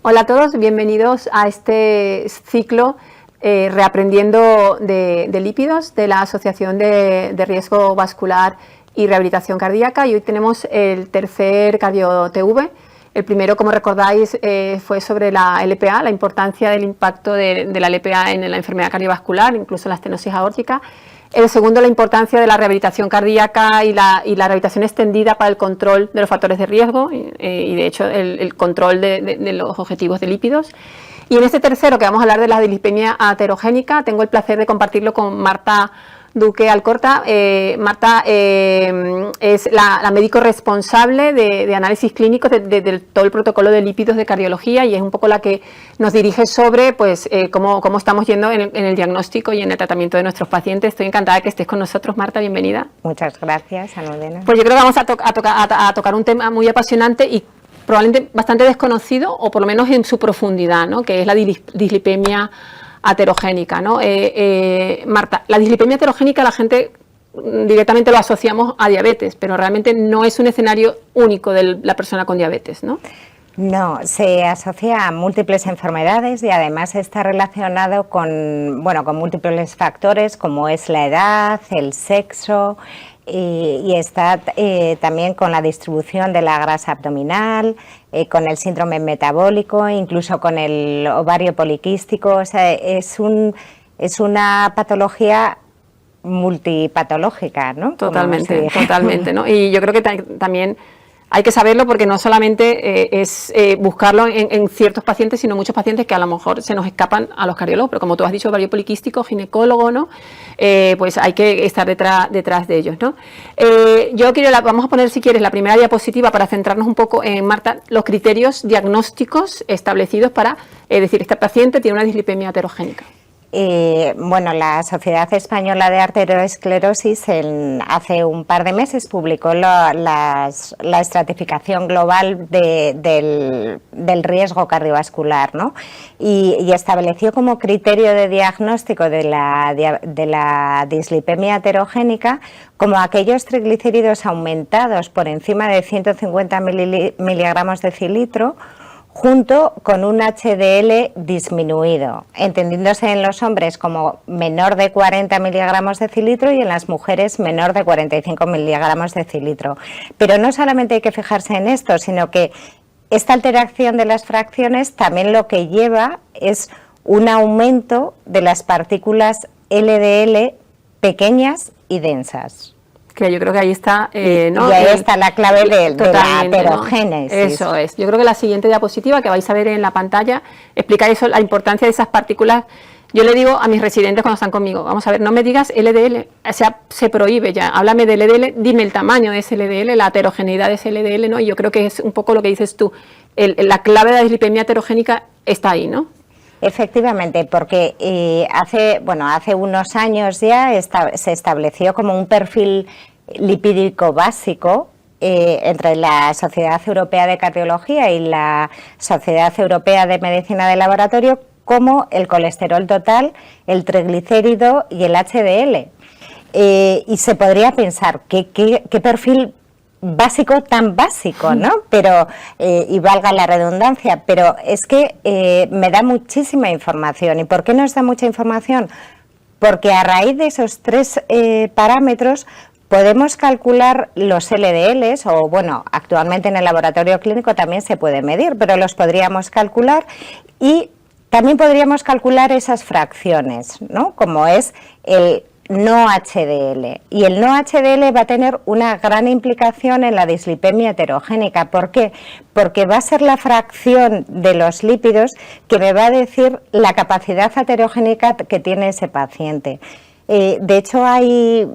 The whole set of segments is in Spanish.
Hola a todos, bienvenidos a este ciclo Reaprendiendo de lípidos de la Asociación de Riesgo Vascular y Rehabilitación Cardíaca, y hoy tenemos el tercer Cardio-TV. El primero, como recordáis, fue sobre la LPA, la importancia del impacto de la LPA en la enfermedad cardiovascular, incluso en la estenosis aórtica. El segundo, la importancia de la rehabilitación cardíaca y la rehabilitación extendida para el control de los factores de riesgo y de hecho el control de los objetivos de lípidos. Y en este tercero, que vamos a hablar de la dislipemia aterogénica, tengo el placer de compartirlo con Marta Duque Alcorta. Marta es la médico responsable de análisis clínicos de todo el protocolo de lípidos de cardiología, y es un poco la que nos dirige sobre cómo estamos yendo en el diagnóstico y en el tratamiento de nuestros pacientes. Estoy encantada de que estés con nosotros, Marta, bienvenida. Muchas gracias, Almudena. Pues yo creo que vamos a tocar un tema muy apasionante y probablemente bastante desconocido, o por lo menos en su profundidad, ¿no?, que es la dislipemia aterogénica, ¿no? Marta, la dislipemia aterogénica la gente directamente lo asociamos a diabetes, pero realmente no es un escenario único de la persona con diabetes, ¿no? No, se asocia a múltiples enfermedades y además está relacionado con múltiples factores como es la edad, el sexo, y está también con la distribución de la grasa abdominal, con el síndrome metabólico, incluso con el ovario poliquístico. O sea, es una patología multipatológica, ¿no? Totalmente, totalmente, ¿no? Y yo creo que también hay que saberlo, porque no solamente es buscarlo en ciertos pacientes, sino muchos pacientes que a lo mejor se nos escapan a los cardiólogos, pero como tú has dicho, ovario poliquístico, ginecólogo, ¿no? Pues hay que estar detrás de ellos, ¿no? Vamos a poner, si quieres, la primera diapositiva para centrarnos un poco en, Marta, los criterios diagnósticos establecidos para decir, este paciente tiene una dislipemia aterogénica. La Sociedad Española de Arteriosclerosis hace un par de meses publicó la estratificación global del riesgo cardiovascular, ¿no? Y estableció como criterio de diagnóstico de la dislipemia aterogénica como aquellos triglicéridos aumentados por encima de 150 miligramos de decilitro, junto con un HDL disminuido, entendiéndose en los hombres como menor de 40 miligramos de decilitro y en las mujeres menor de 45 miligramos de decilitro. Pero no solamente hay que fijarse en esto, sino que esta alteración de las fracciones también lo que lleva es un aumento de las partículas LDL pequeñas y densas. Que yo creo que ahí está, ¿no? Y ahí está la clave de la aterogénesis. ¿No? Eso es. Yo creo que la siguiente diapositiva que vais a ver en la pantalla explica eso, la importancia de esas partículas. Yo le digo a mis residentes cuando están conmigo, vamos a ver, no me digas LDL, o sea, se prohíbe ya, háblame del LDL, dime el tamaño de ese LDL, la heterogeneidad de ese LDL, ¿no? Y yo creo que es un poco lo que dices tú, la clave de la dislipemia aterogénica está ahí, ¿no? Efectivamente, porque hace unos años ya se estableció como un perfil lipídico básico entre la Sociedad Europea de Cardiología y la Sociedad Europea de Medicina de Laboratorio, como el colesterol total, el triglicérido y el HDL. Y se podría pensar qué perfil básico tan básico, ¿no? Pero, y valga la redundancia, pero es que me da muchísima información. ¿Y por qué nos da mucha información? Porque a raíz de esos tres parámetros podemos calcular los LDLs, o bueno, actualmente en el laboratorio clínico también se puede medir, pero los podríamos calcular, y también podríamos calcular esas fracciones, ¿no? Como es el no HDL, y el no HDL va a tener una gran implicación en la dislipemia heterogénica. ¿Por qué? Porque va a ser la fracción de los lípidos que me va a decir la capacidad aterogénica que tiene ese paciente. De hecho, hay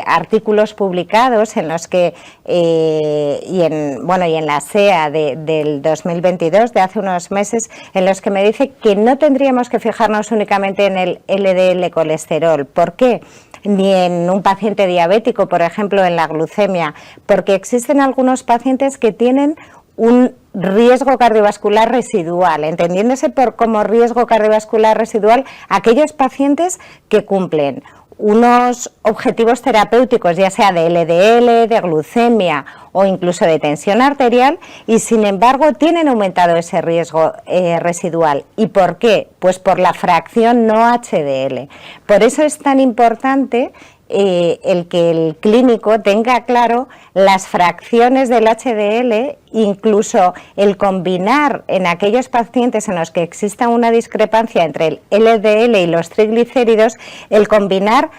artículos publicados en los que y en la SEA del 2022, de hace unos meses, en los que me dice que no tendríamos que fijarnos únicamente en el LDL colesterol. ¿Por qué? Ni en un paciente diabético, por ejemplo, en la glucemia, porque existen algunos pacientes que tienen un riesgo cardiovascular residual, entendiéndose como riesgo cardiovascular residual aquellos pacientes que cumplen unos objetivos terapéuticos, ya sea de LDL, de glucemia o incluso de tensión arterial, y sin embargo tienen aumentado ese riesgo residual. ¿Y por qué? Pues por la fracción no HDL. Por eso es tan importante el que el clínico tenga claro las fracciones del HDL, incluso el combinar en aquellos pacientes en los que exista una discrepancia entre el LDL y los triglicéridos, el combinar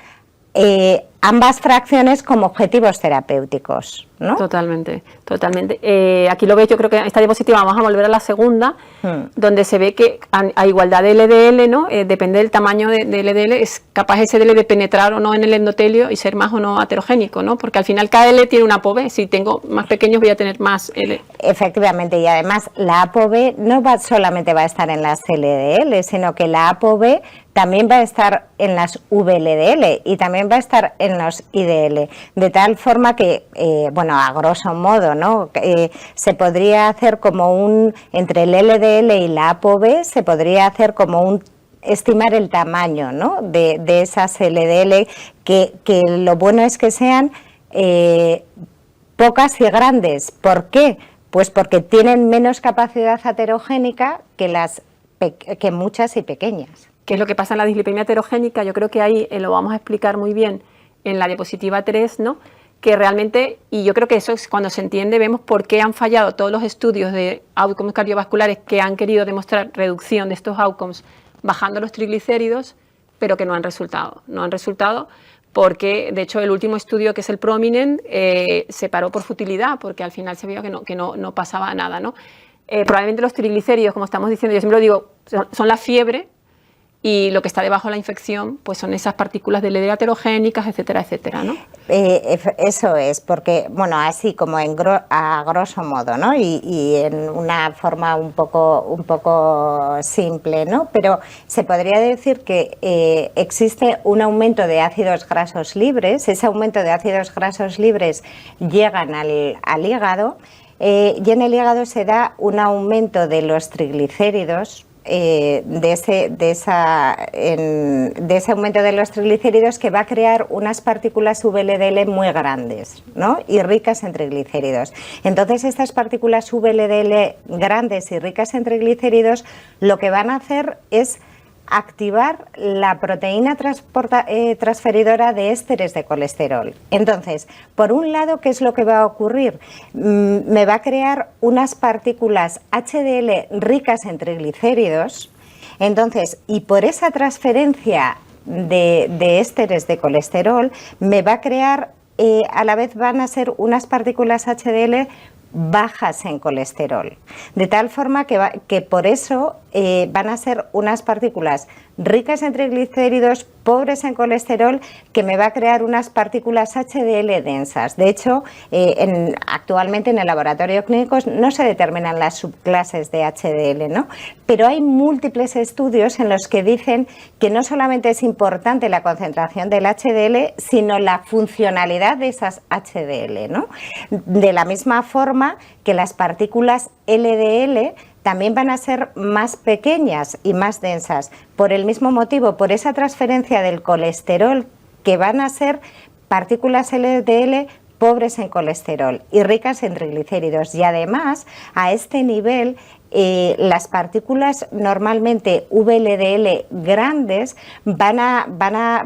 ambas fracciones como objetivos terapéuticos, ¿no? Totalmente, totalmente. Aquí lo veis, yo creo que esta diapositiva vamos a volver a la segunda, donde se ve que a igualdad de LDL, ¿no? Depende del tamaño de LDL, es capaz ese LDL de penetrar o no en el endotelio y ser más o no aterogénico, ¿no? Porque al final cada L tiene una ApoB, si tengo más pequeños voy a tener más L. Efectivamente, y además la ApoB no solamente va a estar en las LDL, sino que la ApoB también va a estar en las VLDL y también va a estar en los IDL, de tal forma que, bueno, a grosso modo, ¿no? Se podría hacer como entre el LDL y la ApoB, se podría hacer como estimar el tamaño, ¿no? de esas LDL, que lo bueno es que sean pocas y grandes. ¿Por qué? Pues porque tienen menos capacidad aterogénica que muchas y pequeñas. ¿Qué es lo que pasa en la dislipemia heterogénica? Yo creo que ahí lo vamos a explicar muy bien en la diapositiva 3, ¿no? Que realmente, y yo creo que eso es cuando se entiende, vemos por qué han fallado todos los estudios de outcomes cardiovasculares que han querido demostrar reducción de estos outcomes bajando los triglicéridos, pero que no han resultado. No han resultado porque, de hecho, el último estudio, que es el Prominent, se paró por futilidad, porque al final se vio que no pasaba nada, ¿no? Probablemente los triglicéridos, como estamos diciendo, yo siempre lo digo, son la fiebre, y lo que está debajo de la infección pues son esas partículas de LDL aterogénicas, etcétera, etcétera, ¿no? Eso es, porque, bueno, así como a grosso modo, ¿no? Y en una forma un poco simple, ¿no? Pero se podría decir que existe un aumento de ácidos grasos libres, ese aumento de ácidos grasos libres llegan al hígado, y en el hígado se da un aumento de los triglicéridos, de ese aumento de los triglicéridos, que va a crear unas partículas VLDL muy grandes, ¿no? Y ricas en triglicéridos. Entonces, estas partículas VLDL grandes y ricas en triglicéridos lo que van a hacer es activar la proteína transferidora de ésteres de colesterol. Entonces, por un lado, ¿qué es lo que va a ocurrir? Me va a crear unas partículas HDL ricas en triglicéridos. Entonces, y por esa transferencia de ésteres de colesterol, me va a crear, a la vez van a ser unas partículas HDL bajas en colesterol, de tal forma que por eso van a ser unas partículas ricas en triglicéridos, pobres en colesterol, que me va a crear unas partículas HDL densas. De hecho, actualmente en el laboratorio clínico no se determinan las subclases de HDL, ¿no? Pero hay múltiples estudios en los que dicen que no solamente es importante la concentración del HDL, sino la funcionalidad de esas HDL, ¿no? De la misma forma que las partículas LDL también van a ser más pequeñas y más densas, por el mismo motivo, por esa transferencia del colesterol, que van a ser partículas LDL pobres en colesterol y ricas en triglicéridos. Y además, a este nivel, las partículas normalmente VLDL grandes va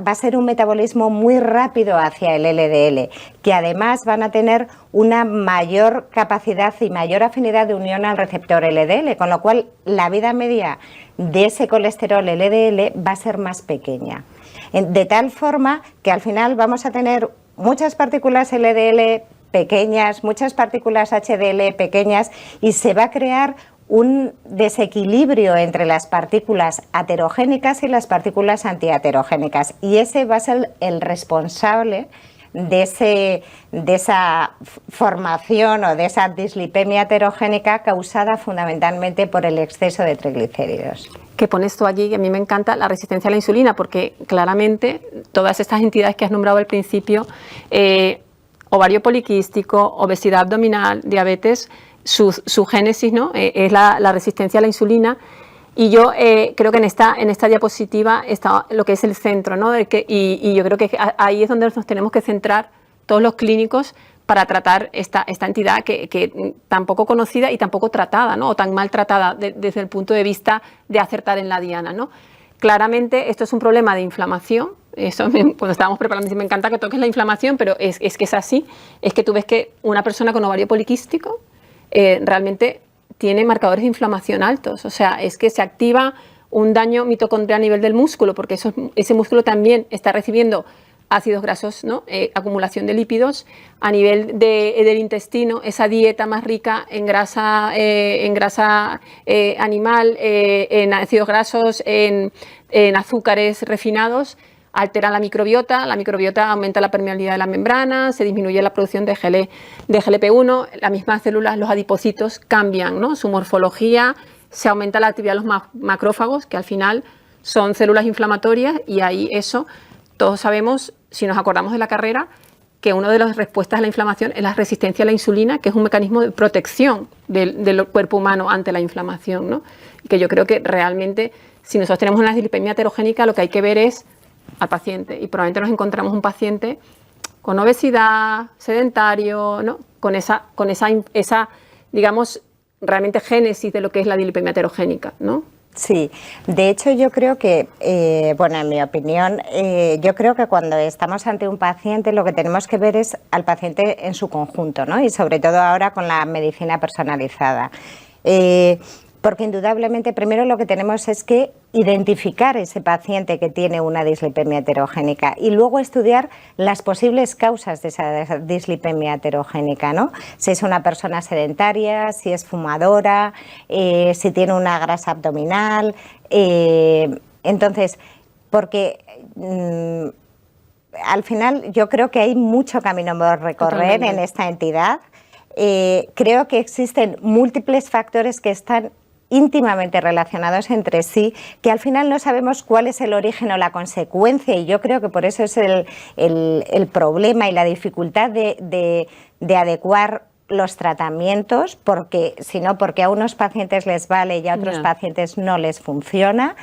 a ser un metabolismo muy rápido hacia el LDL, que además van a tener una mayor capacidad y mayor afinidad de unión al receptor LDL, con lo cual la vida media de ese colesterol LDL va a ser más pequeña. De tal forma que al final vamos a tener muchas partículas LDL pequeñas, muchas partículas HDL pequeñas, y se va a crear un desequilibrio entre las partículas aterogénicas y las partículas antiaterogénicas, y ese va a ser el responsable de esa formación o de esa dislipemia heterogénica causada fundamentalmente por el exceso de triglicéridos. Que pones tú aquí, que a mí me encanta, la resistencia a la insulina, porque claramente todas estas entidades que has nombrado al principio, ovario poliquístico, obesidad abdominal, diabetes, su génesis, ¿no? Es la resistencia a la insulina. Y yo creo que en esta diapositiva está lo que es el centro, ¿no? Y yo creo que ahí es donde nos tenemos que centrar todos los clínicos para tratar esta entidad que tan poco conocida y tan poco tratada, ¿no? O tan mal tratada desde el punto de vista de acertar en la diana, ¿no? Claramente esto es un problema de inflamación. Eso cuando estábamos preparando, me encanta que toques la inflamación, pero es que es así. Es que tú ves que una persona con ovario poliquístico realmente tiene marcadores de inflamación altos. O sea, es que se activa un daño mitocondrial a nivel del músculo, porque ese músculo también está recibiendo ácidos grasos, ¿no? Acumulación de lípidos a nivel del intestino, esa dieta más rica en grasa animal, en ácidos grasos, en azúcares refinados, altera la microbiota aumenta la permeabilidad de la membrana, se disminuye la producción de GLP-1, las mismas células, los adipocitos cambian, ¿no? Su morfología, se aumenta la actividad de los macrófagos, que al final son células inflamatorias, y ahí eso, todos sabemos, si nos acordamos de la carrera, que una de las respuestas a la inflamación es la resistencia a la insulina, que es un mecanismo de protección del cuerpo humano ante la inflamación, ¿no? Y que yo creo que realmente, si nosotros tenemos una dislipemia heterogénica, lo que hay que ver es al paciente, y probablemente nos encontramos un paciente con obesidad, sedentario, ¿no? con esa digamos, realmente génesis de lo que es la dislipemia heterogénica, ¿no? Sí, de hecho yo creo que, bueno, en mi opinión, yo creo que cuando estamos ante un paciente lo que tenemos que ver es al paciente en su conjunto, ¿no? Y sobre todo ahora con la medicina personalizada. Porque indudablemente primero lo que tenemos es que identificar ese paciente que tiene una dislipemia heterogénica y luego estudiar las posibles causas de esa dislipemia heterogénica, ¿no? Si es una persona sedentaria, si es fumadora, si tiene una grasa abdominal. Entonces, porque al final yo creo que hay mucho camino por recorrer. Totalmente. En esta entidad. Creo que existen múltiples factores que están íntimamente relacionados entre sí, que al final no sabemos cuál es el origen o la consecuencia, y yo creo que por eso es el problema y la dificultad de adecuar los tratamientos, porque a unos pacientes les vale y a otros pacientes no les funciona.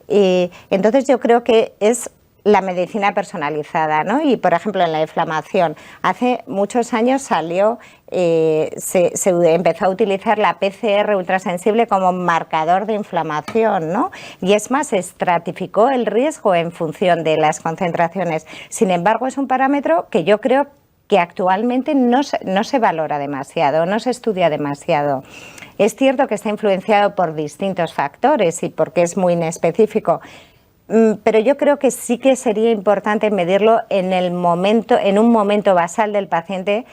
Entonces yo creo que es la medicina personalizada, ¿no? Y por ejemplo en la inflamación, hace muchos años salió, se empezó a utilizar la PCR ultrasensible como marcador de inflamación, ¿no? Y es más, se estratificó el riesgo en función de las concentraciones. Sin embargo, es un parámetro que yo creo que actualmente no se valora demasiado, no se estudia demasiado. Es cierto que está influenciado por distintos factores y porque es muy inespecífico, pero yo creo que sí que sería importante medirlo en un momento basal del paciente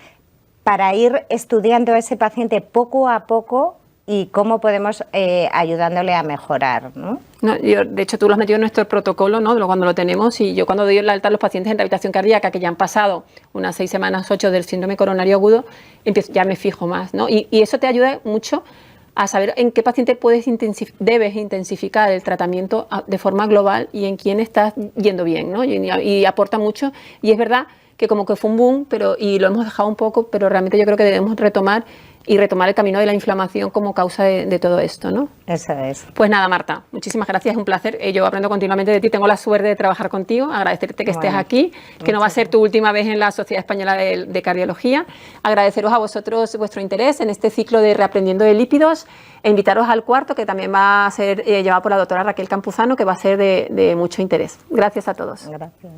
para ir estudiando a ese paciente poco a poco y cómo podemos ayudándole a mejorar, ¿no? De hecho, tú lo has metido en nuestro protocolo, ¿no? Cuando lo tenemos, y yo cuando doy el alta a los pacientes en rehabilitación cardíaca que ya han pasado unas 6 semanas, 8 del síndrome coronario agudo, ya me fijo más, ¿no? Y eso te ayuda mucho a saber en qué paciente debes intensificar el tratamiento de forma global y en quién estás yendo bien, ¿no? Y aporta mucho, y es verdad que como que fue un boom, y lo hemos dejado un poco, pero realmente yo creo que debemos retomar el camino de la inflamación como causa de todo esto, ¿no? Eso es. Pues nada, Marta, muchísimas gracias, es un placer. Yo aprendo continuamente de ti, tengo la suerte de trabajar contigo, agradecerte que estés aquí, que no va a ser tu última vez en la Sociedad Española de Cardiología. Agradeceros a vosotros vuestro interés en este ciclo de Reaprendiendo de Lípidos e invitaros al cuarto, que también va a ser llevado por la doctora Raquel Campuzano, que va a ser de mucho interés. Gracias a todos. Gracias.